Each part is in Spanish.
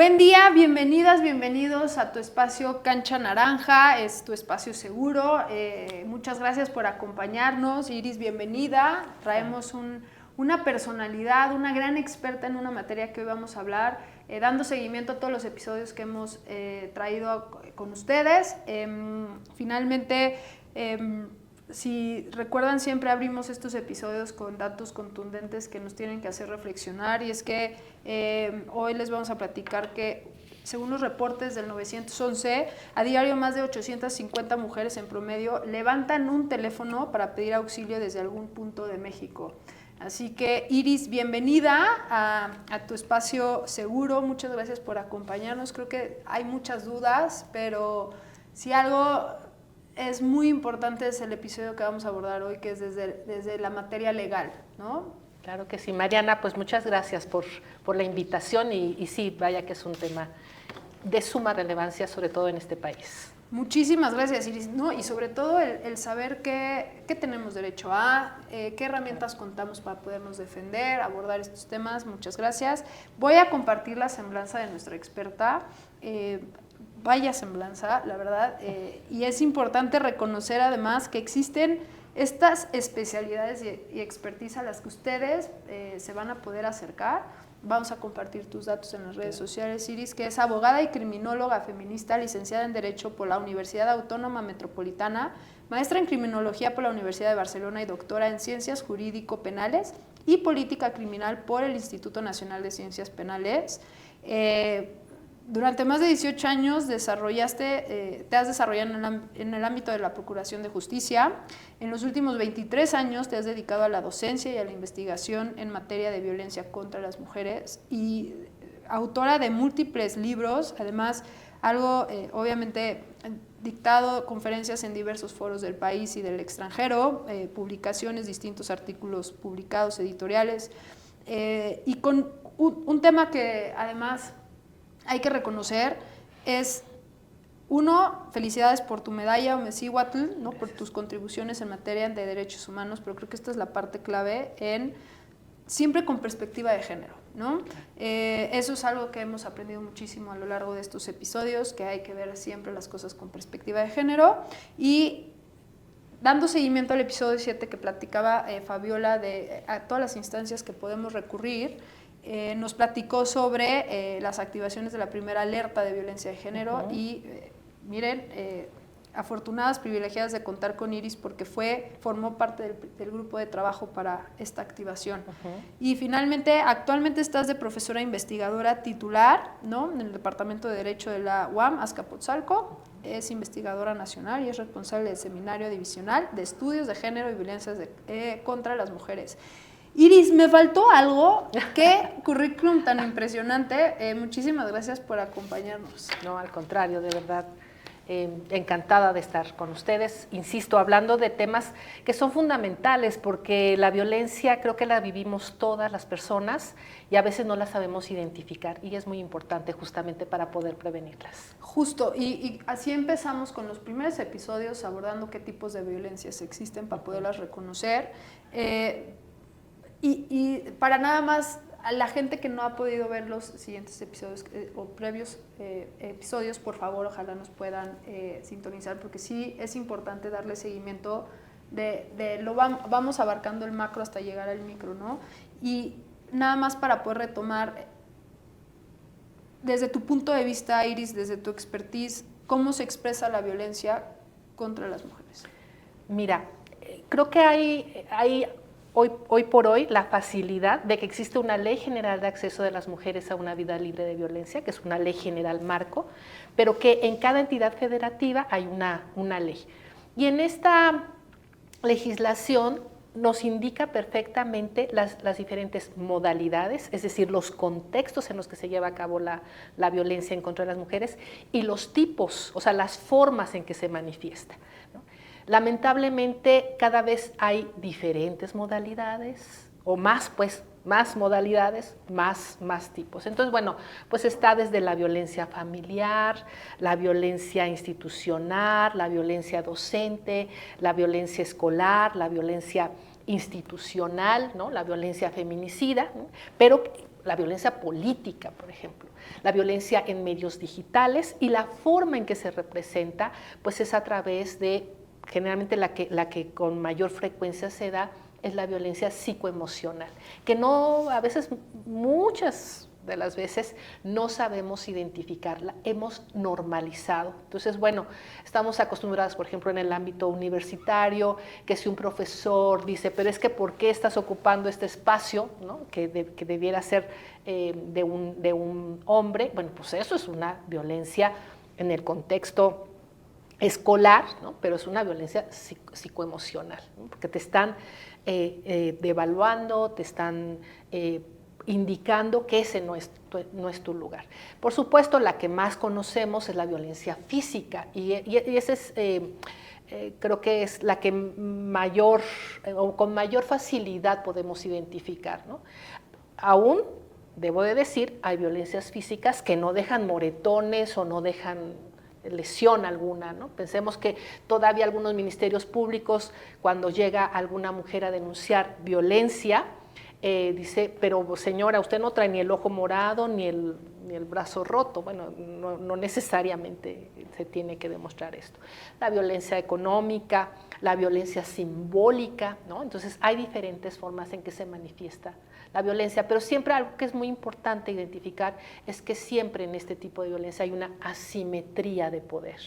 Buen día, bienvenidas, bienvenidos a tu espacio Cancha Naranja, es tu espacio seguro. Muchas gracias por acompañarnos. Iris, bienvenida. Traemos una personalidad, una gran experta en una materia que hoy vamos a hablar, dando seguimiento a todos los episodios que hemos traído con ustedes. Finalmente, si recuerdan, siempre abrimos estos episodios con datos contundentes que nos tienen que hacer reflexionar, y es que hoy les vamos a platicar que, según los reportes del 911, a diario más de 850 mujeres en promedio levantan un teléfono para pedir auxilio desde algún punto de México. Así que, Iris, bienvenida a tu espacio seguro. Muchas gracias por acompañarnos. Creo que hay muchas dudas, pero si algo es muy importante es el episodio que vamos a abordar hoy, que es desde la materia legal, ¿no? Claro que sí, Mariana, pues muchas gracias por la invitación y sí, vaya que es un tema de suma relevancia, sobre todo en este país. Muchísimas gracias, Iris, ¿no? Y sobre todo el saber qué tenemos derecho a, qué herramientas contamos para podernos defender, abordar estos temas. Muchas gracias. Voy a compartir la semblanza de nuestra experta. Vaya semblanza, la verdad, y es importante reconocer además que existen estas especialidades y expertise a las que ustedes se van a poder acercar. Vamos a compartir tus datos en las redes sociales. Iris, que es abogada y criminóloga feminista, licenciada en Derecho por la Universidad Autónoma Metropolitana, maestra en Criminología por la Universidad de Barcelona y doctora en Ciencias Jurídico-Penales y Política Criminal por el Instituto Nacional de Ciencias Penales. Durante más de 18 años te has desarrollado en el ámbito de la Procuración de Justicia. En los últimos 23 años te has dedicado a la docencia y a la investigación en materia de violencia contra las mujeres, y autora de múltiples libros, además obviamente dictado conferencias en diversos foros del país y del extranjero, publicaciones, distintos artículos publicados, editoriales, y con un tema que además hay que reconocer es, uno, felicidades por tu medalla Omecíhuatl, ¿no? Por tus contribuciones en materia de derechos humanos, pero creo que esta es la parte clave siempre con perspectiva de género, ¿no? Eso es algo que hemos aprendido muchísimo a lo largo de estos episodios, que hay que ver siempre las cosas con perspectiva de género. Y dando seguimiento al episodio 7 que platicaba Fabiola a todas las instancias que podemos recurrir, nos platicó sobre las activaciones de la primera alerta de violencia de género. Y miren, afortunadas, privilegiadas de contar con Iris, porque formó parte del grupo de trabajo para esta activación. Y finalmente, actualmente estás de profesora investigadora titular, ¿no?, en el Departamento de Derecho de la UAM Azcapotzalco. Es investigadora nacional y es responsable del Seminario Divisional de Estudios de Género y Violencias contra las Mujeres. Iris, me faltó algo. Qué currículum tan impresionante. Muchísimas gracias por acompañarnos. No, al contrario, de verdad, encantada de estar con ustedes. Insisto, hablando de temas que son fundamentales, porque la violencia creo que la vivimos todas las personas y a veces no la sabemos identificar, y es muy importante justamente para poder prevenirlas. Justo, y así empezamos con los primeros episodios, abordando qué tipos de violencias existen para poderlas reconocer. Y para nada más, a la gente que no ha podido ver los siguientes episodios o previos episodios, por favor, ojalá nos puedan sintonizar, porque sí es importante darle seguimiento vamos abarcando el macro hasta llegar al micro, ¿no? Y nada más para poder retomar, desde tu punto de vista, Iris, desde tu expertise, ¿cómo se expresa la violencia contra las mujeres? Mira, creo que hay hoy por hoy la facilidad de que existe una ley general de acceso de las mujeres a una vida libre de violencia, que es una ley general marco, pero que en cada entidad federativa hay una ley. Y en esta legislación nos indica perfectamente las diferentes modalidades, es decir, los contextos en los que se lleva a cabo la violencia en contra de las mujeres, y los tipos, o sea, las formas en que se manifiesta, ¿no? Lamentablemente cada vez hay diferentes modalidades, o más modalidades, más tipos. Entonces, bueno, pues está desde la violencia familiar, la violencia institucional, la violencia docente, la violencia escolar, la violencia institucional, ¿no?, la violencia feminicida, ¿no? Pero la violencia política, por ejemplo, la violencia en medios digitales, y la forma en que se representa pues es a través de, generalmente la que con mayor frecuencia se da es la violencia psicoemocional, que no, a veces, muchas de las veces no sabemos identificarla, hemos normalizado. Entonces, bueno, estamos acostumbrados, por ejemplo, en el ámbito universitario, que si un profesor dice, pero es que ¿por qué estás ocupando este espacio, ¿no? que debiera ser de un hombre? Bueno, pues eso es una violencia en el contexto escolar, ¿no? Pero es una violencia psicoemocional, ¿no? Porque te están devaluando, te están indicando que ese no es tu lugar. Por supuesto, la que más conocemos es la violencia física, y esa es, creo que es la que mayor, o con mayor facilidad podemos identificar, ¿no? Aún, debo de decir, hay violencias físicas que no dejan moretones o no dejan lesión alguna, ¿no? Pensemos que todavía algunos ministerios públicos, cuando llega alguna mujer a denunciar violencia, dice, pero señora, usted no trae ni el ojo morado ni el brazo roto. Bueno, no necesariamente se tiene que demostrar esto. La violencia económica, la violencia simbólica, ¿no? Entonces hay diferentes formas en que se manifiesta la violencia, pero siempre algo que es muy importante identificar es que siempre en este tipo de violencia hay una asimetría de poder,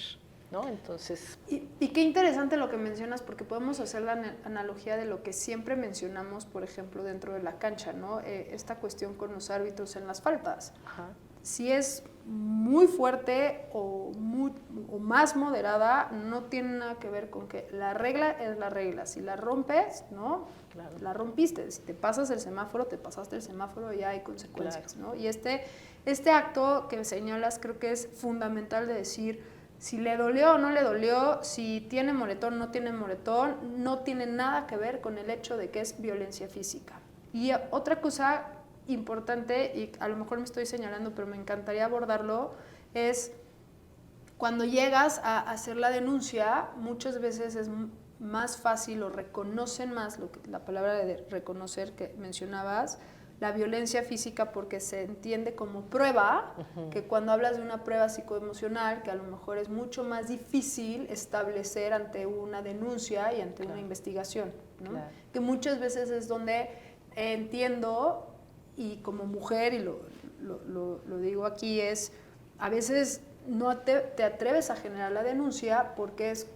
¿no? Entonces, y qué interesante lo que mencionas, porque podemos hacer la analogía de lo que siempre mencionamos, por ejemplo, dentro de la cancha, ¿no? Esta cuestión con los árbitros en las faltas. ajá. Si es muy fuerte o más moderada, no tiene nada que ver con que la regla es la regla. Si la rompes, ¿no? Claro. La rompiste. Si te pasas el semáforo, te pasaste el semáforo, ya hay consecuencias, Claro. ¿no? Y este acto que señalas creo que es fundamental de decir, si le dolió o no le dolió, si tiene moretón o no tiene moretón, no tiene nada que ver con el hecho de que es violencia física. Y otra cosa importante, y a lo mejor me estoy señalando, pero me encantaría abordarlo, es cuando llegas a hacer la denuncia, muchas veces es más fácil o reconocen más la palabra de reconocer que mencionabas, la violencia física, porque se entiende como prueba, que cuando hablas de una prueba psicoemocional, que a lo mejor es mucho más difícil establecer ante una denuncia y ante una investigación, ¿no? Que muchas veces es donde entiendo, y como mujer, y lo digo aquí, es a veces no te atreves a generar la denuncia porque es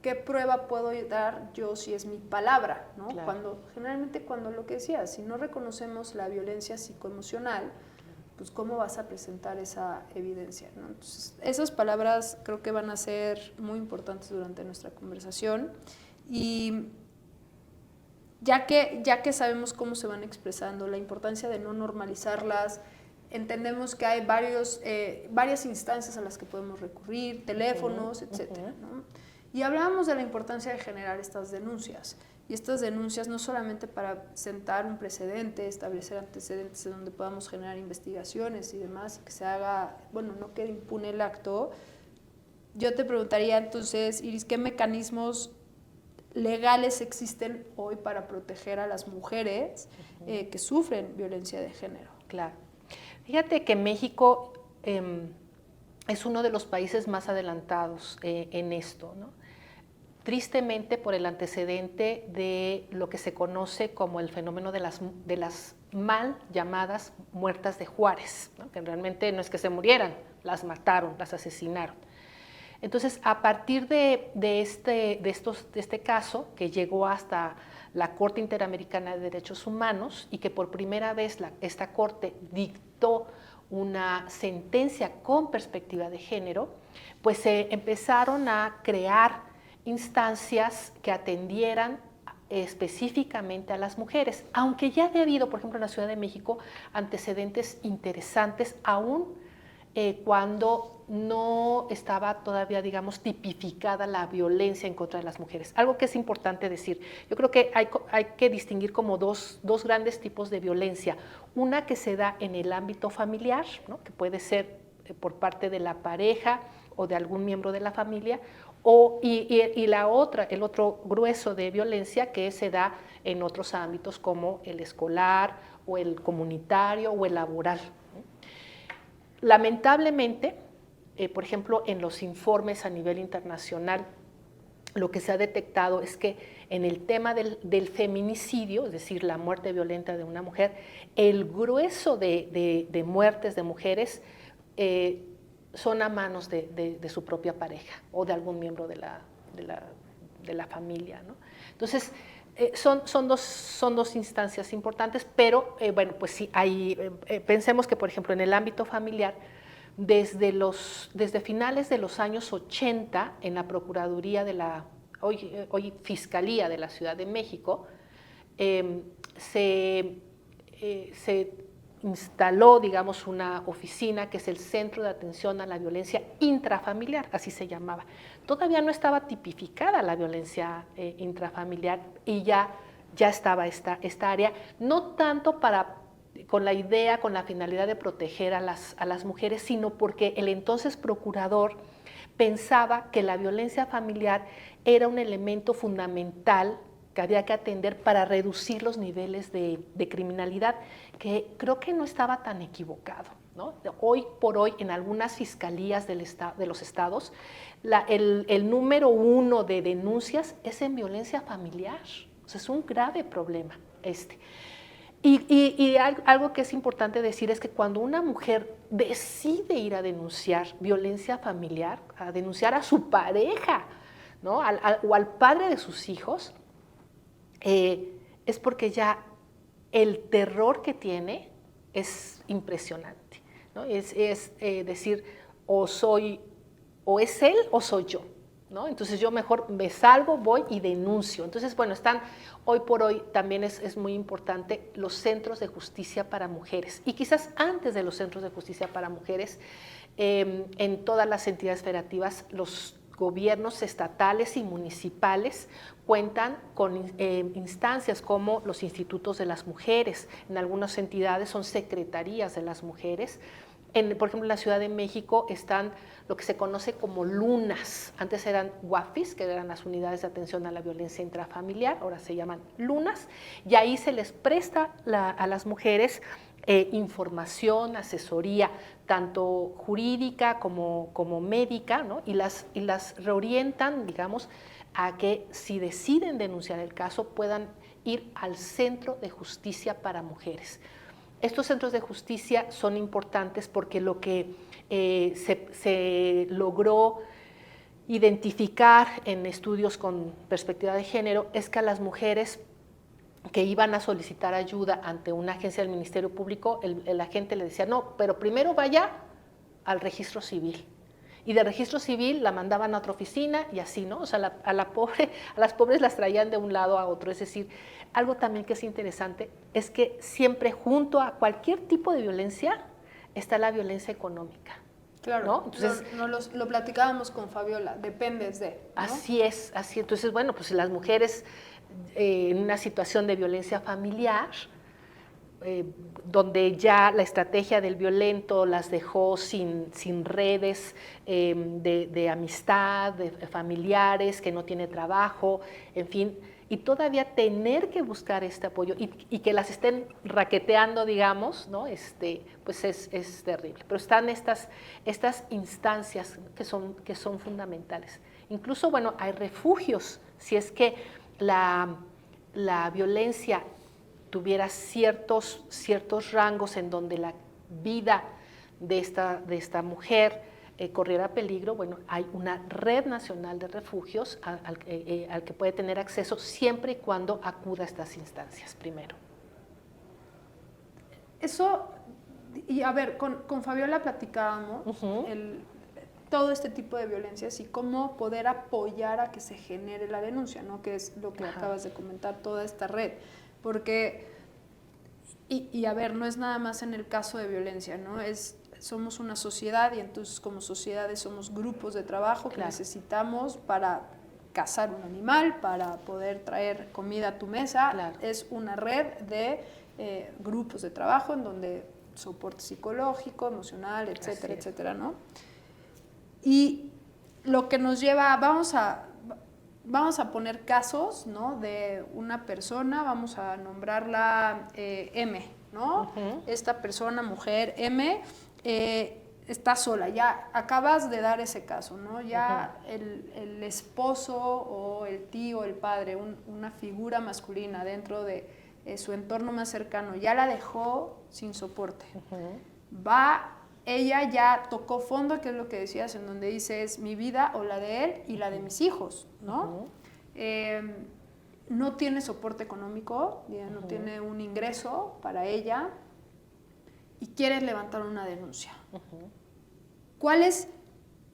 ¿qué prueba puedo dar yo si es mi palabra, ¿no? Claro. Generalmente cuando lo que decías, si no reconocemos la violencia psicoemocional, pues ¿cómo vas a presentar esa evidencia, ¿no? Entonces, esas palabras creo que van a ser muy importantes durante nuestra conversación, y ya que sabemos cómo se van expresando, la importancia de no normalizarlas, entendemos que hay varias instancias a las que podemos recurrir, teléfonos, etcétera, ¿no? Y hablábamos de la importancia de generar estas denuncias, y estas denuncias no solamente para sentar un precedente, establecer antecedentes en donde podamos generar investigaciones y demás, y que se haga, bueno, no quede impune el acto. Yo te preguntaría entonces, Iris, ¿qué mecanismos legales existen hoy para proteger a las mujeres que sufren violencia de género? Claro. Fíjate que México es uno de los países más adelantados en esto, ¿no? Tristemente por el antecedente de lo que se conoce como el fenómeno de las mal llamadas muertas de Juárez, ¿no? Que realmente no es que se murieran, las mataron, las asesinaron. Entonces, a partir de este caso, que llegó hasta la Corte Interamericana de Derechos Humanos, y que por primera vez esta Corte dictó una sentencia con perspectiva de género, pues se empezaron a crear instancias que atendieran específicamente a las mujeres, aunque ya había habido, por ejemplo, en la Ciudad de México, antecedentes interesantes, aún cuando no estaba todavía, digamos, tipificada la violencia en contra de las mujeres. Algo que es importante decir, yo creo que hay que distinguir como dos grandes tipos de violencia. Una que se da en el ámbito familiar, ¿no? Que puede ser por parte de la pareja o de algún miembro de la familia, Y la otra, el otro grueso de violencia que se da en otros ámbitos como el escolar o el comunitario o el laboral. Lamentablemente, por ejemplo, en los informes a nivel internacional, lo que se ha detectado es que en el tema del feminicidio, es decir, la muerte violenta de una mujer, el grueso de muertes de mujeres son a manos de su propia pareja o de algún miembro de la familia, ¿no? Entonces, son dos instancias importantes, pero bueno, pues sí, pensemos que, por ejemplo, en el ámbito familiar, desde finales de los años 80, en la Procuraduría de hoy Fiscalía de la Ciudad de México, se instaló, digamos, una oficina que es el Centro de Atención a la Violencia Intrafamiliar, así se llamaba. Todavía no estaba tipificada la violencia intrafamiliar y ya estaba esta área, no tanto con la idea, con la finalidad de proteger a las mujeres, sino porque el entonces procurador pensaba que la violencia familiar era un elemento fundamental que había que atender para reducir los niveles de criminalidad, que creo que no estaba tan equivocado, ¿no? Hoy por hoy, en algunas fiscalías de los estados, el número 1 de denuncias es en violencia familiar. O sea, es un grave problema este. Y algo que es importante decir es que cuando una mujer decide ir a denunciar violencia familiar, a denunciar a su pareja, ¿no? O al padre de sus hijos, es porque ya el terror que tiene es impresionante, ¿no? Es decir, o es él o soy yo, ¿no? Entonces yo mejor me salgo, voy y denuncio. Entonces, bueno, hoy por hoy también es muy importante los centros de justicia para mujeres. Y quizás antes de los centros de justicia para mujeres, en todas las entidades federativas, los gobiernos estatales y municipales cuentan con instancias como los institutos de las mujeres. En algunas entidades son secretarías de las mujeres. Por ejemplo, en la Ciudad de México están lo que se conoce como lunas. Antes eran UAFIS, que eran las unidades de atención a la violencia intrafamiliar, ahora se llaman lunas, y ahí se les presta a las mujeres información, asesoría, tanto jurídica como médica, ¿no? y las reorientan, digamos, a que si deciden denunciar el caso puedan ir al Centro de Justicia para Mujeres. Estos centros de justicia son importantes porque lo que se logró identificar en estudios con perspectiva de género es que a las mujeres que iban a solicitar ayuda ante una agencia del Ministerio Público, el agente le decía, no, pero primero vaya al registro civil. Y de registro civil la mandaban a otra oficina y así, ¿no? O sea, a las pobres las traían de un lado a otro. Es decir, algo también que es interesante es que siempre junto a cualquier tipo de violencia está la violencia económica. Claro, ¿no? Entonces, lo platicábamos con Fabiola, dependes de, ¿no? Así es. Entonces, bueno, pues las mujeres en una situación de violencia familiar, donde ya la estrategia del violento las dejó sin redes de amistad, de familiares, que no tiene trabajo, en fin, y todavía tener que buscar este apoyo y que las estén raqueteando, digamos, ¿no? Pues es terrible. Pero están estas instancias que son fundamentales. Incluso, bueno, hay refugios, si es que la violencia tuviera ciertos rangos en donde la vida de esta mujer corriera peligro. Bueno, hay una red nacional de refugios al que puede tener acceso siempre y cuando acuda a estas instancias primero. Eso, y a ver, con Fabiola platicábamos todo este tipo de violencias y cómo poder apoyar a que se genere la denuncia, ¿no? Que es lo que acabas de comentar, toda esta red. Porque, y a ver, no es nada más en el caso de violencia, ¿no? Somos una sociedad y entonces como sociedades somos grupos de trabajo que necesitamos para cazar un animal, para poder traer comida a tu mesa. Claro. Es una red de grupos de trabajo en donde soporte psicológico, emocional, etcétera, etcétera, ¿no? Y lo que nos lleva, vamos a poner casos, ¿no? De una persona, vamos a nombrarla M, ¿no? Esta persona, mujer M, está sola, ya acabas de dar ese caso, ¿no? Ya el esposo o el tío, el padre, una figura masculina dentro de su entorno más cercano, ya la dejó sin soporte. Ella ya tocó fondo, que es lo que decías, en donde dice es mi vida o la de él y la de mis hijos, ¿no? No tiene soporte económico, ya no tiene un ingreso para ella y quiere levantar una denuncia. ¿Cuál es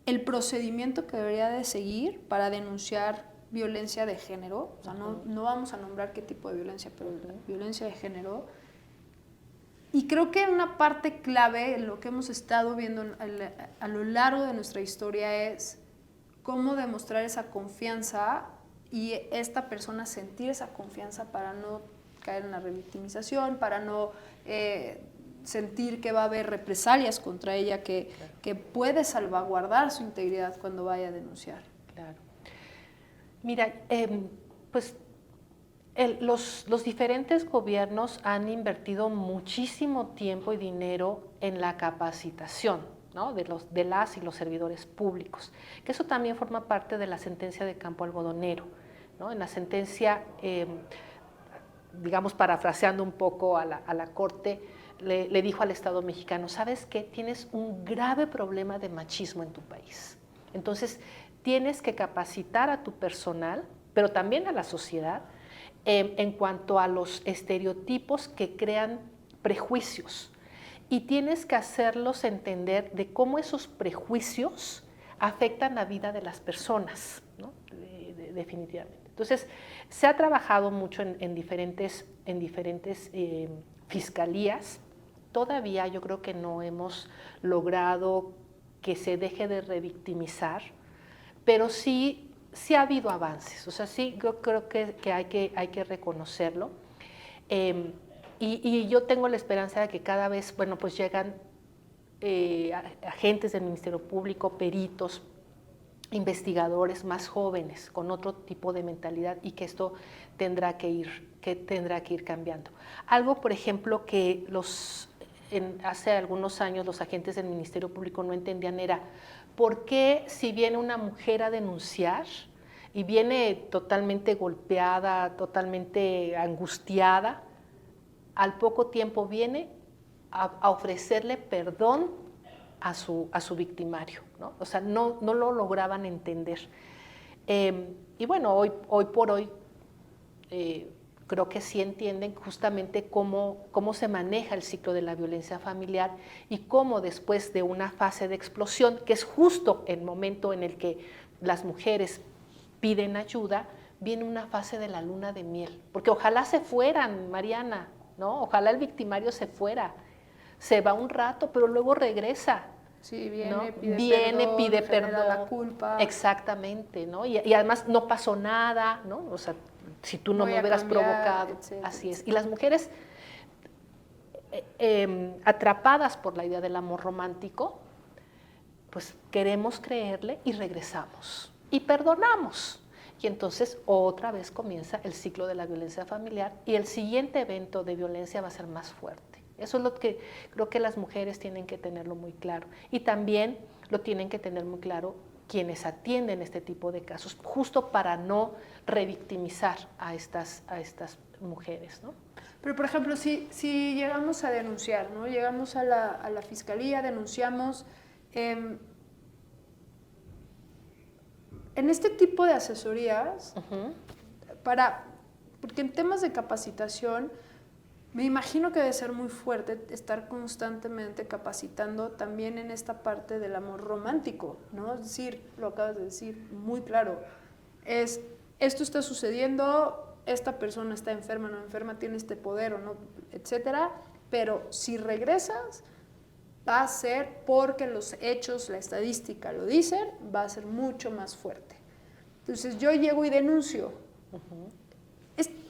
el procedimiento que debería de seguir para denunciar violencia de género? O sea, no vamos a nombrar qué tipo de violencia, pero violencia de género. Y creo que una parte clave, lo que hemos estado viendo a lo largo de nuestra historia, es cómo demostrar esa confianza y esta persona sentir esa confianza para no caer en la revictimización, para no sentir que va a haber represalias contra ella, que puede salvaguardar su integridad cuando vaya a denunciar. Claro. Mira, pues los diferentes gobiernos han invertido muchísimo tiempo y dinero en la capacitación, ¿no? de las y los servidores públicos, que eso también forma parte de la sentencia de Campo Algodonero, ¿no? En la sentencia, digamos, parafraseando un poco a la Corte, le dijo al Estado mexicano, ¿sabes qué? Tienes un grave problema de machismo en tu país. Entonces, tienes que capacitar a tu personal, pero también a la sociedad, en cuanto a los estereotipos que crean prejuicios. Y tienes que hacerlos entender de cómo esos prejuicios afectan la vida de las personas, ¿no? Definitivamente. Entonces, se ha trabajado mucho en diferentes fiscalías. Todavía yo creo que no hemos logrado que se deje de revictimizar, pero sí ha habido avances, o sea, sí yo creo que hay que reconocerlo. Y yo tengo la esperanza de que cada vez, bueno, pues llegan agentes del Ministerio Público, peritos, investigadores más jóvenes, con otro tipo de mentalidad, y que esto tendrá que ir cambiando. Algo, por ejemplo, que hace algunos años los agentes del Ministerio Público no entendían era por qué, si viene una mujer a denunciar y viene totalmente golpeada, totalmente angustiada, al poco tiempo viene a ofrecerle perdón a su victimario, ¿no? O sea, no lo lograban entender. Y bueno, hoy por hoy creo que sí entienden justamente cómo se maneja el ciclo de la violencia familiar y cómo después de una fase de explosión, que es justo el momento en el que las mujeres piden ayuda, viene una fase de la luna de miel. Porque ojalá se fueran, Mariana, ¿no? Ojalá el victimario se fuera. Se va un rato, pero luego regresa. Sí, viene, ¿no? pide perdón, la culpa. Exactamente, ¿no? Y además no pasó nada, ¿no? O sea, si tú no me hubieras provocado, etcétera, así es. Y las mujeres atrapadas por la idea del amor romántico, pues queremos creerle y regresamos y perdonamos. Y entonces otra vez comienza el ciclo de la violencia familiar y el siguiente evento de violencia va a ser más fuerte. Eso es lo que creo que las mujeres tienen que tenerlo muy claro. Y también lo tienen que tener muy claro quienes atienden este tipo de casos, justo para no revictimizar a estas mujeres, ¿no? Pero, por ejemplo, si llegamos a denunciar, ¿no? Llegamos a la fiscalía, denunciamos. En este tipo de asesorías, porque en temas de capacitación, me imagino que debe ser muy fuerte estar constantemente capacitando también en esta parte del amor romántico, ¿no? Es decir, lo acabas de decir muy claro, esto está sucediendo, esta persona está enferma, no enferma, tiene este poder o no, etcétera, pero si regresas, va a ser porque los hechos, la estadística lo dicen, va a ser mucho más fuerte. Entonces yo llego y denuncio.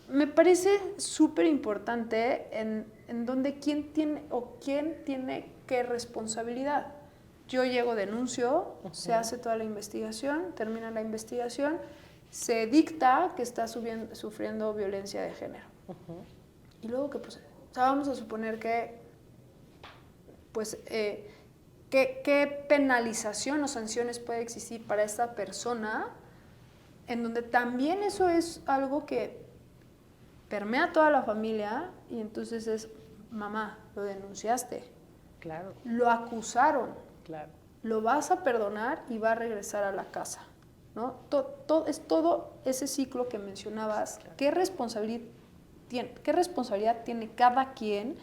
Me parece súper importante en donde quién tiene qué responsabilidad. yo llego, denuncio, se hace toda la investigación, termina la investigación, se dicta que está sufriendo violencia de género. ¿Y luego qué procede? O sea, vamos a suponer que, pues, ¿qué penalización o sanciones puede existir para esta persona en donde también eso es algo que permea toda la familia y entonces es, mamá, lo denunciaste, Claro, lo acusaron, claro. lo vas a perdonar y va a regresar a la casa, ¿no? Es todo ese ciclo que mencionabas. Claro. ¿Qué responsabilidad tiene cada quien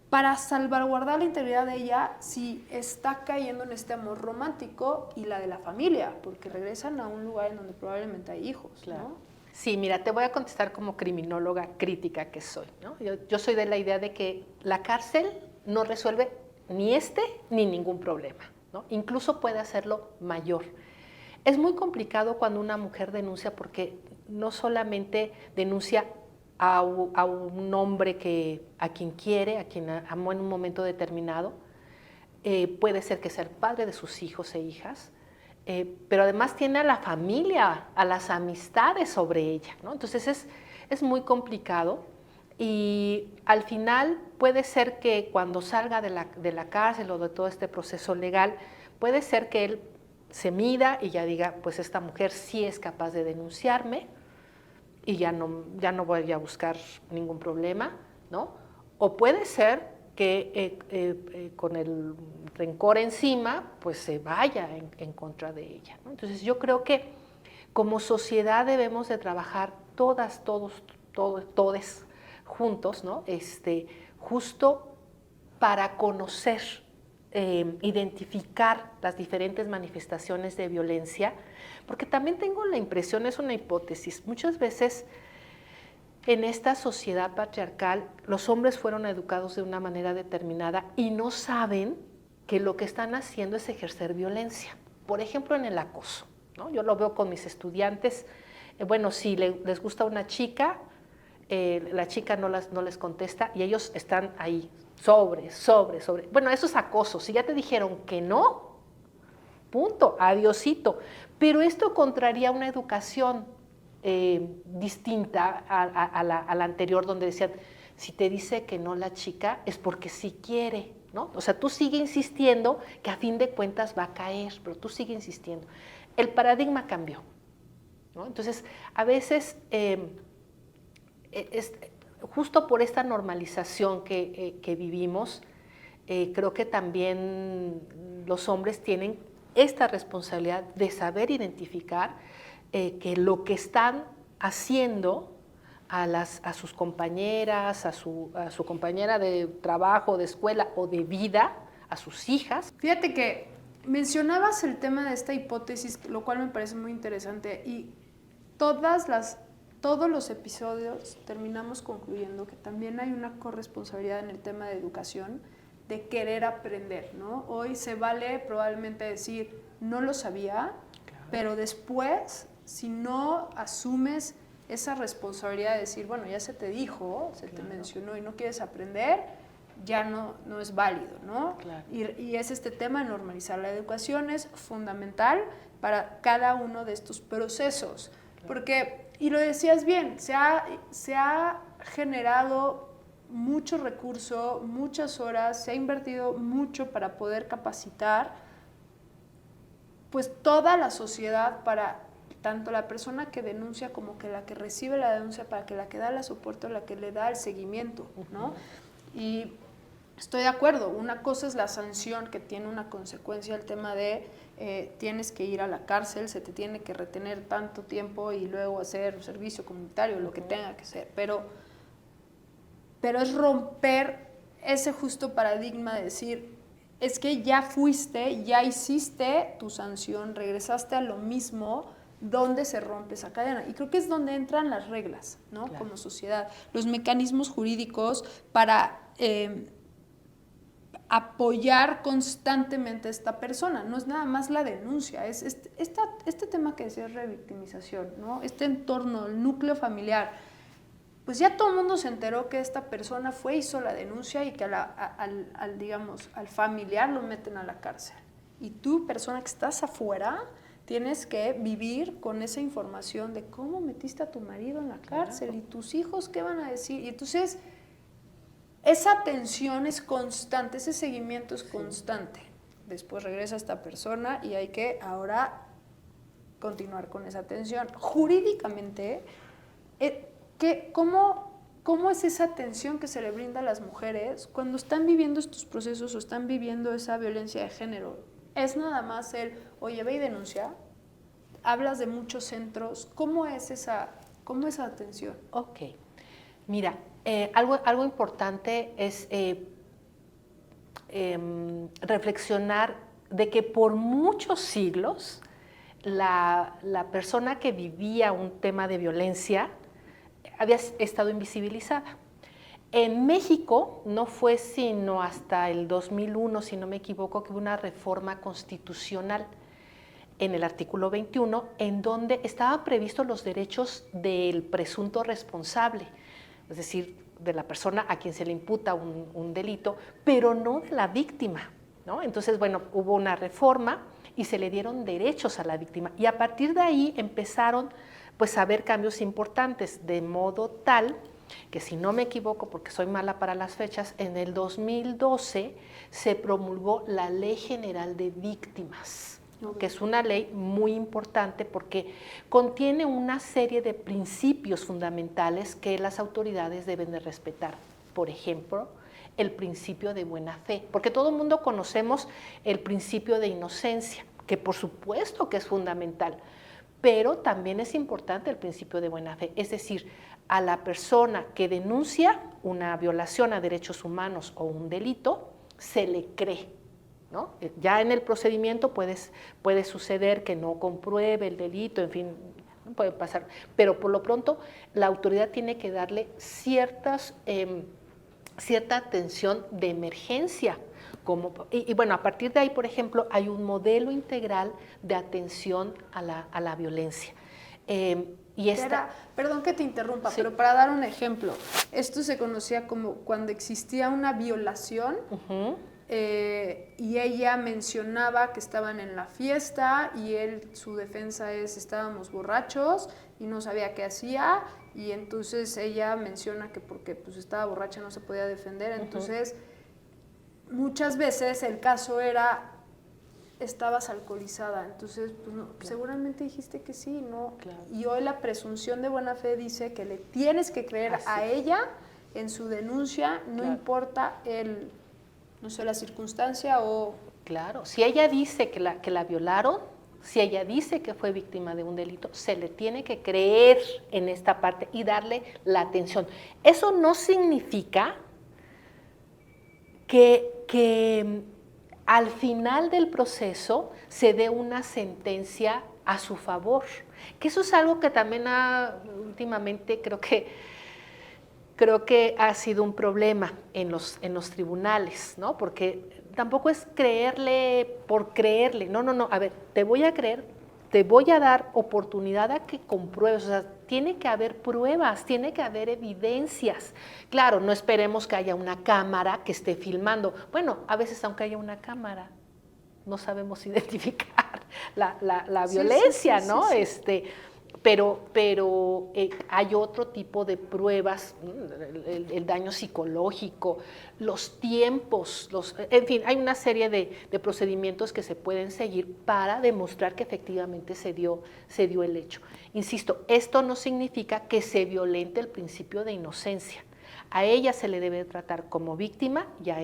para salvaguardar la integridad de ella si está cayendo en este amor romántico y la de la familia? Porque regresan a un lugar en donde probablemente hay hijos, Claro. ¿no? Sí, mira, te voy a contestar como criminóloga crítica que soy, ¿no? Yo soy de la idea de que la cárcel no resuelve ni ni ningún problema, ¿no? Incluso puede hacerlo mayor. Es muy complicado cuando una mujer denuncia porque no solamente denuncia a un hombre a quien quiere, a quien amó en un momento determinado, puede ser que sea el padre de sus hijos e hijas, pero además tiene a la familia, a las amistades sobre ella, ¿no? Entonces es muy complicado y al final puede ser que cuando salga de la cárcel o de todo este proceso legal, puede ser que él se mida y ya diga, pues esta mujer sí es capaz de denunciarme y ya no voy a buscar ningún problema, ¿no? O puede ser que con el rencor encima, pues se vaya en contra de ella, ¿no? Entonces yo creo que como sociedad debemos de trabajar todas, todos juntos, ¿no? Justo para conocer, identificar las diferentes manifestaciones de violencia, porque también tengo la impresión, es una hipótesis, muchas veces en esta sociedad patriarcal los hombres fueron educados de una manera determinada y no saben que lo que están haciendo es ejercer violencia. Por ejemplo, en el acoso, ¿no? Yo lo veo con mis estudiantes. Bueno, si les gusta una chica, la chica no les contesta y ellos están ahí, sobre. Bueno, eso es acoso. Si ya te dijeron que no, punto, adiosito. Pero esto contraría una educación distinta a la anterior, donde decían, si te dice que no la chica, es porque sí quiere, ¿no? O sea, tú sigue insistiendo que a fin de cuentas va a caer, pero tú sigue insistiendo. El paradigma cambió, ¿no? Entonces, a veces, justo por esta normalización que vivimos, creo que también los hombres tienen esta responsabilidad de saber identificar que lo que están haciendo a sus compañeras, a su compañera de trabajo, de escuela o de vida, a sus hijas. Fíjate que mencionabas el tema de esta hipótesis, lo cual me parece muy interesante, y todos los episodios terminamos concluyendo que también hay una corresponsabilidad en el tema de educación, de querer aprender, ¿no? Hoy se vale probablemente decir, no lo sabía, claro, pero después, si no asumes esa responsabilidad de decir, bueno, ya se te dijo, se te mencionó y no quieres aprender, ya no es válido, ¿no? Claro. Y es este tema de normalizar. La educación es fundamental para cada uno de estos procesos, claro, porque, y lo decías bien, se ha generado mucho recurso, muchas horas, se ha invertido mucho para poder capacitar pues toda la sociedad, para tanto la persona que denuncia como que la que recibe la denuncia, para que la que da el soporte o la que le da el seguimiento, ¿no? Y estoy de acuerdo, una cosa es la sanción que tiene una consecuencia, el tema de tienes que ir a la cárcel, se te tiene que retener tanto tiempo y luego hacer servicio comunitario, lo que tenga que ser, pero es romper ese justo paradigma de decir, es que ya fuiste, ya hiciste tu sanción, regresaste a lo mismo, donde se rompe esa cadena. Y creo que es donde entran las reglas, ¿no? Claro. Como sociedad, los mecanismos jurídicos para apoyar constantemente a esta persona. No es nada más la denuncia, es este tema que decía revictimización, ¿no? Este entorno, el núcleo familiar, pues ya todo el mundo se enteró que esta persona hizo la denuncia y que digamos, al familiar lo meten a la cárcel. Y tú, persona que estás afuera, tienes que vivir con esa información de cómo metiste a tu marido en la cárcel, y tus hijos qué van a decir. Y entonces, esa tensión es constante, ese seguimiento es constante. Después regresa esta persona y hay que ahora continuar con esa tensión. Jurídicamente, ¿cómo es esa atención que se le brinda a las mujeres cuando están viviendo estos procesos o están viviendo esa violencia de género? Es nada más oye, ve y denuncia. Hablas de muchos centros. ¿Cómo es esa atención? Ok. Mira, algo importante es reflexionar de que por muchos siglos la persona que vivía un tema de violencia había estado invisibilizada. En México no fue sino hasta el 2001, si no me equivoco, que hubo una reforma constitucional en el artículo 21, en donde estaban previstos los derechos del presunto responsable, es decir, de la persona a quien se le imputa un delito, pero no de la víctima, ¿no? Entonces, bueno, hubo una reforma y se le dieron derechos a la víctima, y a partir de ahí empezaron pues a haber cambios importantes, de modo tal que, si no me equivoco, porque soy mala para las fechas, en el 2012 se promulgó la Ley General de Víctimas, ¿no? Que es una ley muy importante porque contiene una serie de principios fundamentales que las autoridades deben de respetar. Por ejemplo, el principio de buena fe, porque todo el mundo conocemos el principio de inocencia, que por supuesto que es fundamental, pero también es importante el principio de buena fe, es decir, a la persona que denuncia una violación a derechos humanos o un delito, se le cree, ¿no? Ya en el procedimiento puede suceder que no compruebe el delito, en fin, puede pasar, pero por lo pronto la autoridad tiene que darle cierta atención de emergencia. Y bueno, a partir de ahí, por ejemplo, hay un modelo integral de atención a la violencia. Perdón que te interrumpa, sí, pero para dar un ejemplo, esto se conocía como cuando existía una violación, y ella mencionaba que estaban en la fiesta y su defensa es: estábamos borrachos y no sabía qué hacía, y entonces ella menciona que porque pues estaba borracha no se podía defender. Entonces muchas veces el caso era: estabas alcoholizada, entonces pues no, claro, seguramente dijiste que sí, ¿no? Claro. Y hoy la presunción de buena fe dice que le tienes que creer a ella en su denuncia, no importa no sé, la circunstancia o... Claro, si ella dice que la violaron, si ella dice que fue víctima de un delito, se le tiene que creer en esta parte y darle la atención. Eso no significa que al final del proceso se dé una sentencia a su favor, que eso es algo que también últimamente creo que ha sido un problema en los tribunales, ¿no? Porque tampoco es creerle por creerle, no, a ver, te voy a creer, te voy a dar oportunidad a que compruebes, o sea, tiene que haber pruebas, tiene que haber evidencias. Claro, no esperemos que haya una cámara que esté filmando. Bueno, a veces aunque haya una cámara, no sabemos identificar la violencia, ¿no? Sí. Pero hay otro tipo de pruebas, el daño psicológico, los tiempos, en fin, hay una serie de procedimientos que se pueden seguir para demostrar que efectivamente se dio el hecho. Insisto, esto no significa que se violente el principio de inocencia. A ella se le debe tratar como víctima y a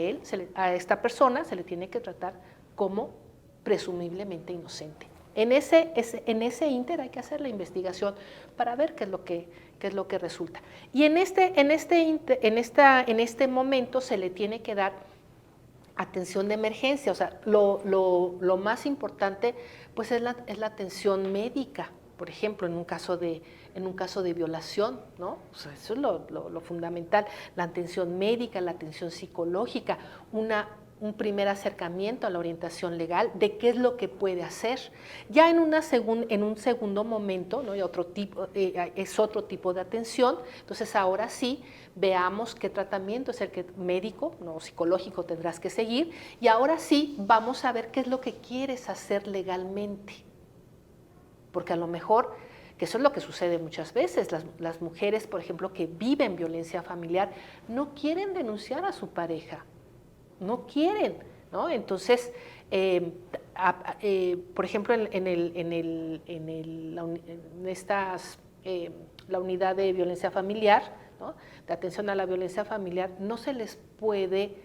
esta persona se le tiene que tratar como presumiblemente inocente. En ese ínter hay que hacer la investigación para ver qué es lo que resulta. Y en este momento se le tiene que dar atención de emergencia. O sea, lo más importante pues es la atención médica, por ejemplo, en un caso de violación, ¿no? O sea, eso es lo fundamental, la atención médica, la atención psicológica, una un primer acercamiento a la orientación legal de qué es lo que puede hacer. Ya en un segundo momento, ¿no? Es otro tipo de atención, entonces ahora sí veamos qué tratamiento es el que médico, no psicológico, tendrás que seguir, y ahora sí vamos a ver qué es lo que quieres hacer legalmente, porque a lo mejor, que eso es lo que sucede muchas veces, las mujeres, por ejemplo, que viven violencia familiar, no quieren denunciar a su pareja, no quieren, ¿no? Entonces, por ejemplo, la unidad de violencia familiar, ¿no? De atención a la violencia familiar, no se les puede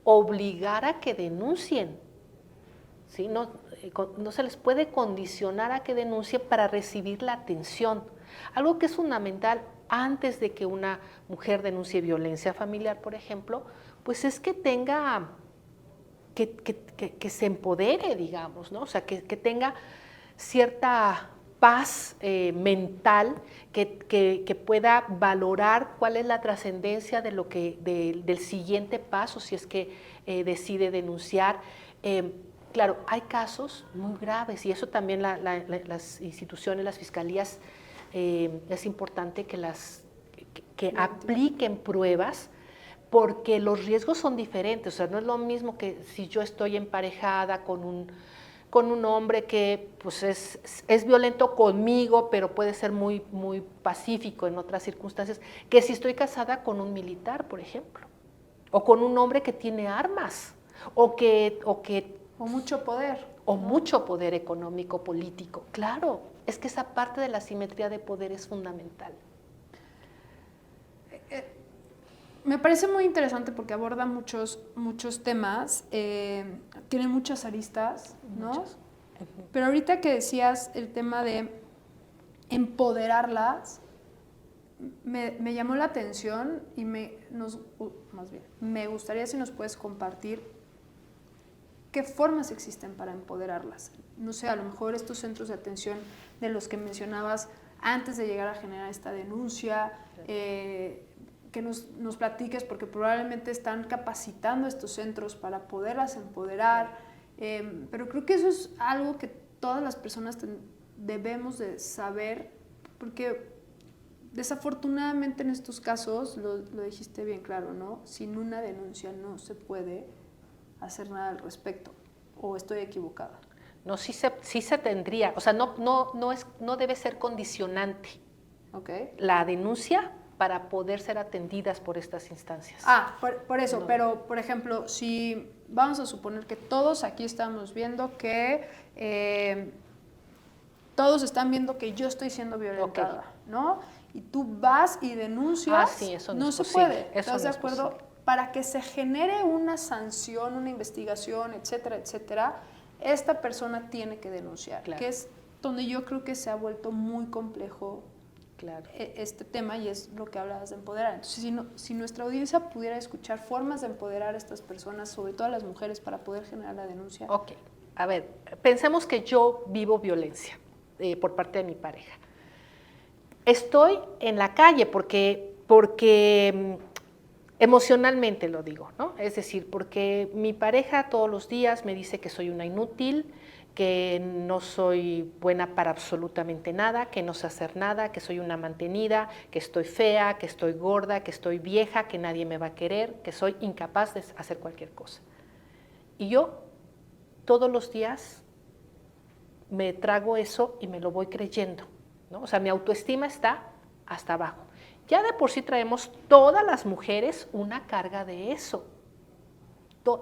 obligar a que denuncien, ¿sí? No se les puede condicionar a que denuncien para recibir la atención. Algo que es fundamental antes de que una mujer denuncie violencia familiar, por ejemplo, pues es que tenga, que se empodere, digamos, ¿no? O sea, que tenga cierta paz mental, que pueda valorar cuál es la trascendencia del siguiente paso si es que decide denunciar. Claro, hay casos muy graves y eso también las instituciones, las fiscalías, es importante que apliquen pruebas, porque los riesgos son diferentes. O sea, no es lo mismo que si yo estoy emparejada con un hombre que pues es violento conmigo, pero puede ser muy, muy pacífico en otras circunstancias, que si estoy casada con un militar, por ejemplo, o con un hombre que tiene armas, o mucho poder. O mucho poder económico, político. Claro, es que esa parte de la asimetría de poder es fundamental. Me parece muy interesante porque aborda muchos temas, tiene muchas aristas, ¿no? Muchas. Pero ahorita que decías el tema de empoderarlas, me llamó la atención y me gustaría si nos puedes compartir qué formas existen para empoderarlas. No sé, a lo mejor estos centros de atención de los que mencionabas antes de llegar a generar esta denuncia, que nos platiques, porque probablemente están capacitando estos centros para poderlas empoderar, pero creo que eso es algo que todas las personas debemos de saber, porque desafortunadamente en estos casos, lo dijiste bien claro, ¿no? Sin una denuncia no se puede hacer nada al respecto, o estoy equivocada. No, sí se tendría, o sea, no debe ser condicionante. Okay. La denuncia para poder ser atendidas por estas instancias. Por eso, no. Pero por ejemplo, si vamos a suponer que todos aquí estamos viendo que todos están viendo que yo estoy siendo violentada, okay, ¿no? Y tú vas y denuncias, sí, eso no se puede. ¿Estás de acuerdo? Para que se genere una sanción, una investigación, etcétera, etcétera, esta persona tiene que denunciar, claro, que es donde yo creo que se ha vuelto muy complejo, claro, este tema, y es lo que hablabas de empoderar. Entonces, si nuestra audiencia pudiera escuchar formas de empoderar a estas personas, sobre todo a las mujeres, para poder generar la denuncia. Ok, a ver, pensemos que yo vivo violencia por parte de mi pareja. Estoy en la calle porque emocionalmente lo digo, ¿no? Es decir, porque mi pareja todos los días me dice que soy una inútil, que no soy buena para absolutamente nada, que no sé hacer nada, que soy una mantenida, que estoy fea, que estoy gorda, que estoy vieja, que nadie me va a querer, que soy incapaz de hacer cualquier cosa. Y yo todos los días me trago eso y me lo voy creyendo, ¿no? O sea, mi autoestima está hasta abajo. Ya de por sí traemos todas las mujeres una carga de eso,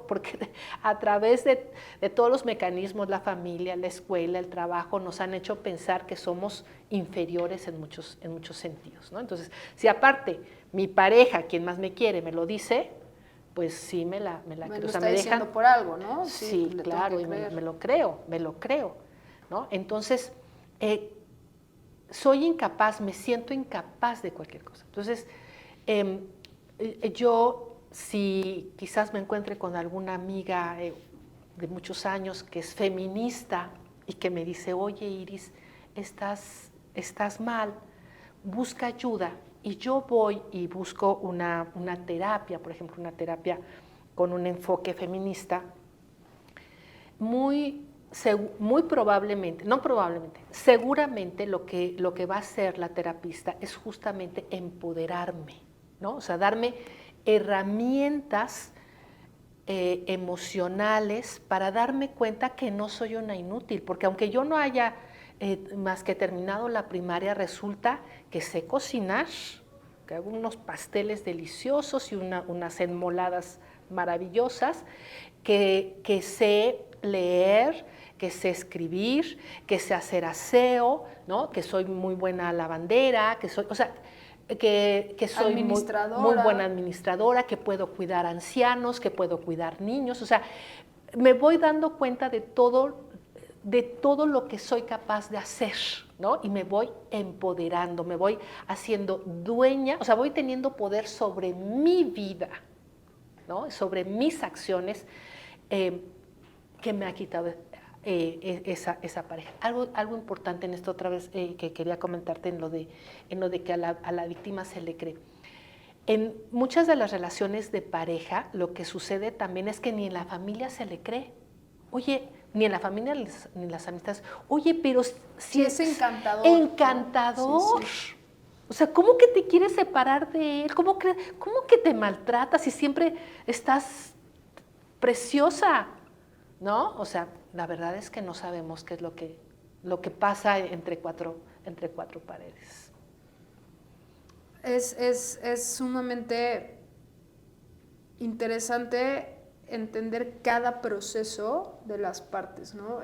porque a través de todos los mecanismos, la familia, la escuela, el trabajo, nos han hecho pensar que somos inferiores en muchos sentidos, ¿no? Entonces, si aparte mi pareja, quien más me quiere, me lo dice, pues sí me la creo. O sea, me dejan por algo, ¿no? Sí, claro, y me lo creo, ¿no? Entonces, soy incapaz, me siento incapaz de cualquier cosa. Entonces, yo, si quizás me encuentre con alguna amiga de muchos años que es feminista y que me dice, oye Iris, estás mal, busca ayuda. Y yo voy y busco una terapia, por ejemplo, una terapia con un enfoque feminista, muy probablemente, no probablemente, seguramente lo que va a hacer la terapista es justamente empoderarme, ¿no? O sea, darme herramientas emocionales para darme cuenta que no soy una inútil, porque aunque yo no haya más que terminado la primaria, resulta que sé cocinar, que hago unos pasteles deliciosos y unas enmoladas maravillosas, que sé leer, que sé escribir, que sé hacer aseo, ¿no? Que soy muy buena lavandera, que soy, o sea, que soy muy buena administradora, que puedo cuidar ancianos, que puedo cuidar niños, o sea, me voy dando cuenta de todo lo que soy capaz de hacer, ¿no? Y me voy empoderando, me voy haciendo dueña, o sea, voy teniendo poder sobre mi vida, ¿no? Sobre mis acciones, que me ha quitado esa pareja. Algo importante en esto otra vez que quería comentarte en lo de que a la víctima se le cree. En muchas de las relaciones de pareja lo que sucede también es que ni en la familia se le cree. Oye, ni en la familia ni en las amistades. Oye, pero si es encantador. Encantador. ¿No? Sí. O sea, ¿cómo que te quieres separar de él? ¿Cómo que te maltratas si siempre estás preciosa? ¿No? O sea, la verdad es que no sabemos qué es lo que pasa entre cuatro paredes. Es sumamente interesante entender cada proceso de las partes, ¿no?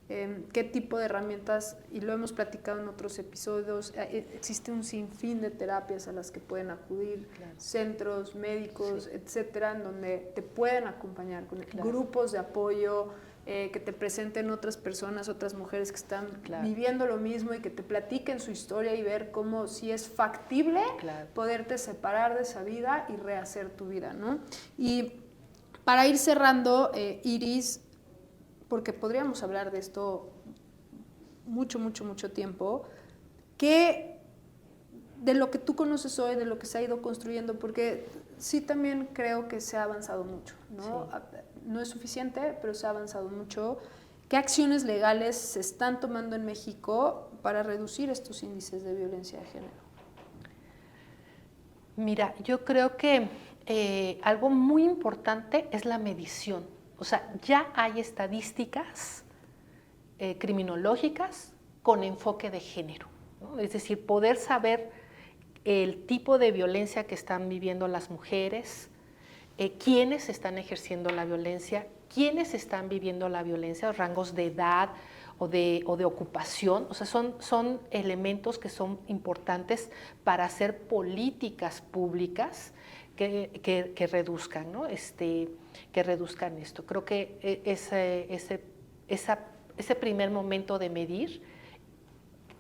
Qué tipo de herramientas, y lo hemos platicado en otros episodios, existe un sinfín de terapias a las que pueden acudir, claro. Centros, médicos, sí. Etcétera, en donde te pueden acompañar con claro. Grupos de apoyo, que te presenten otras personas, otras mujeres que están claro. Viviendo lo mismo y que te platiquen su historia y ver cómo si es factible claro. Poderte separar de esa vida y rehacer tu vida, ¿no? Y para ir cerrando, Iris, porque podríamos hablar de esto mucho tiempo, que de lo que tú conoces hoy, de lo que se ha ido construyendo, porque sí también creo que se ha avanzado mucho, ¿no? Sí. No es suficiente, pero se ha avanzado mucho. ¿Qué acciones legales se están tomando en México para reducir estos índices de violencia de género? Mira, yo creo que algo muy importante es la medición. O sea, ya hay estadísticas criminológicas con enfoque de género, ¿no? Es decir, poder saber el tipo de violencia que están viviendo las mujeres, quiénes están ejerciendo la violencia, quiénes están viviendo la violencia, los rangos de edad o de ocupación. O sea, son elementos que son importantes para hacer políticas públicas que reduzcan, ¿no? Que reduzcan esto. Creo que ese primer momento de medir,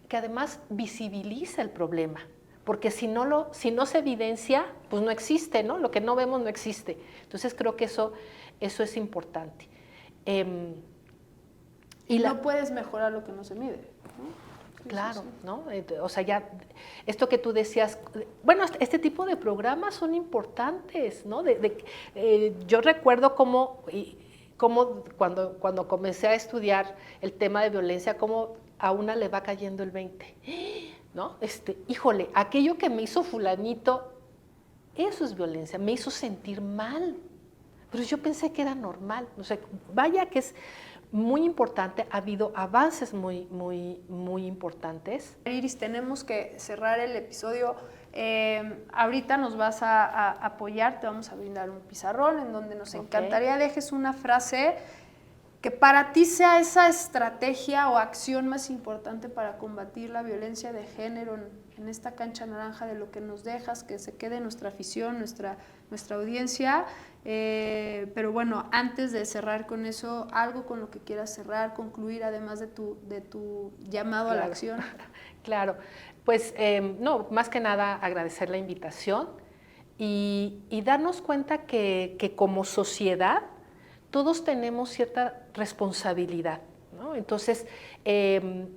que además visibiliza el problema, porque si no se evidencia, pues no existe, ¿no? Lo que no vemos no existe. Entonces creo que eso es importante. Y no puedes mejorar lo que no se mide, ¿no? Claro, sí. ¿No? O sea, ya, esto que tú decías, bueno, este tipo de programas son importantes, ¿no? Yo recuerdo cómo cuando comencé a estudiar el tema de violencia, cómo a una le va cayendo el 20, ¿no? Híjole, aquello que me hizo fulanito, eso es violencia, me hizo sentir mal, pero yo pensé que era normal. O sea, vaya que es muy importante, ha habido avances muy importantes. Iris, tenemos que cerrar el episodio. Ahorita nos vas a apoyar, te vamos a brindar un pizarrón en donde nos encantaría dejes una frase que para ti sea esa estrategia o acción más importante para combatir la violencia de género en esta cancha naranja de lo que nos dejas, que se quede nuestra afición, nuestra audiencia. Pero bueno, antes de cerrar con eso, algo con lo que quieras cerrar, concluir, además de tu llamado a la acción. Claro, pues no, más que nada agradecer la invitación y darnos cuenta que como sociedad todos tenemos cierta responsabilidad, ¿no? Entonces, el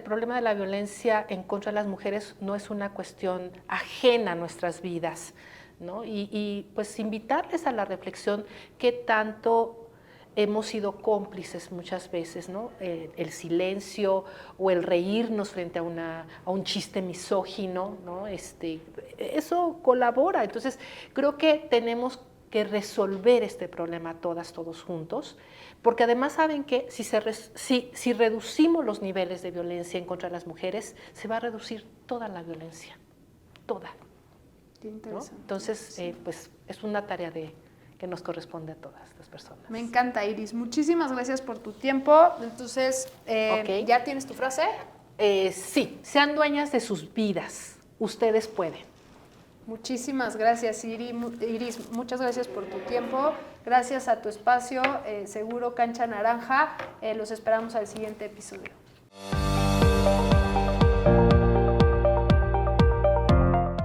problema de la violencia en contra de las mujeres no es una cuestión ajena a nuestras vidas, ¿no? Y pues invitarles a la reflexión qué tanto hemos sido cómplices muchas veces, ¿no? El silencio o el reírnos frente a un chiste misógino, ¿no? Eso colabora. Entonces, creo que tenemos que resolver este problema todos juntos, porque además saben que si reducimos los niveles de violencia en contra de las mujeres, se va a reducir toda la violencia, toda. Qué interesante. ¿No? Entonces, pues es una tarea que nos corresponde a todas las personas. Me encanta, Iris. Muchísimas gracias por tu tiempo. Entonces, Okay. ¿ya tienes tu frase? Sí, sean dueñas de sus vidas. Ustedes pueden. Muchísimas gracias, Iris. Muchas gracias por tu tiempo. Gracias a tu espacio, Seguro Cancha Naranja. Los esperamos al siguiente episodio.